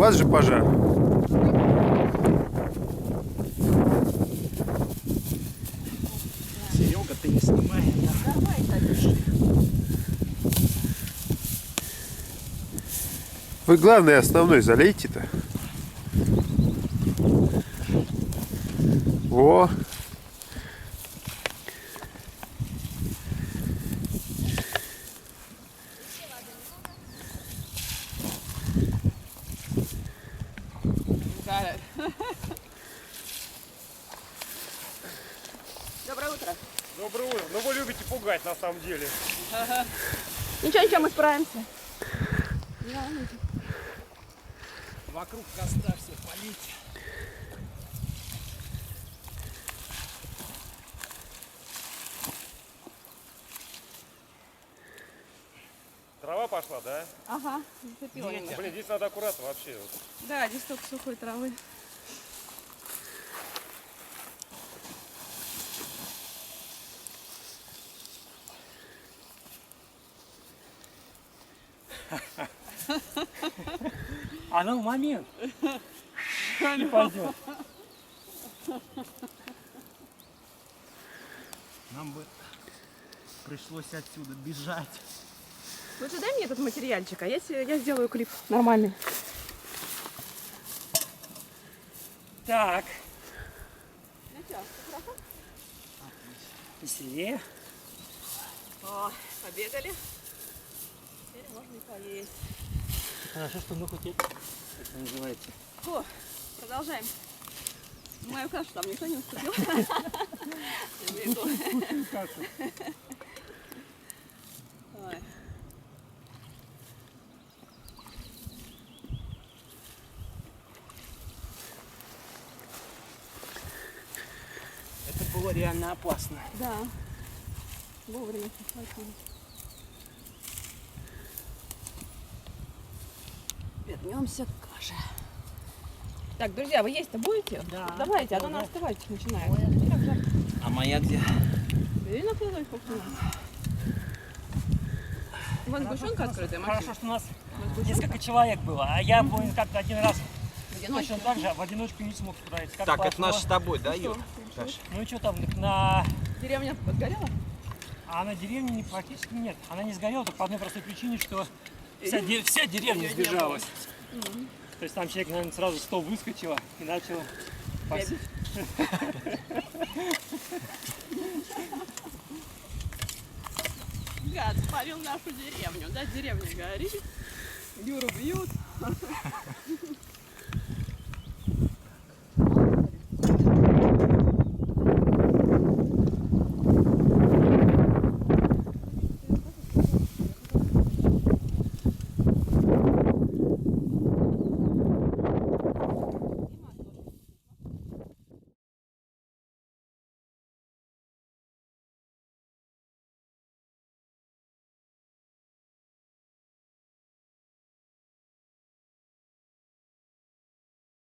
вас же пожар. Серега, ты не снимай. Давай, Катюш. Вы главное основной залейте-то. Во. Доброе утро. Доброе утро. Ну вы любите пугать на самом деле. Ага. Ничего, мы справимся. Вокруг костра все полить. Трава пошла, да? Ага, зацепила немного. Блин, здесь надо аккуратно вообще. Вот. Да, здесь столько сухой травы. А ну, момент. Не пойдет. Нам бы пришлось отсюда бежать. Лучше дай мне этот материальчик, а я сделаю клип нормальный. Так. Ну что, хорошо? Веселее. О, побегали. Теперь можно и поесть. Хорошо, что мы хоть это называется. Фу, продолжаем. Мою кашу там никто не уступил. Ой. Это было реально опасно. Да. Вовремя схватили. Вернемся к каше. Так, друзья, вы есть-то будете? Да. Давайте, она на остывать начинает. А моя где? Бери на плылой кухню. Вон сгущенка открытая, Максим. Хорошо, что у нас несколько человек было, а я помню, как-то один раз точно так же в одиночку не смог справиться. Как Так, это пошло. наш с тобой, да, Юр? Ну и что там, на... Деревня подгорела? А на деревне практически нет. Она не сгорела только по одной простой причине, что вся деревня Её не сбежалась. То есть там человек, наверное, сразу 100 выскочило и начал... Гад спалил нашу деревню. Да, деревня горит. Юру бьют.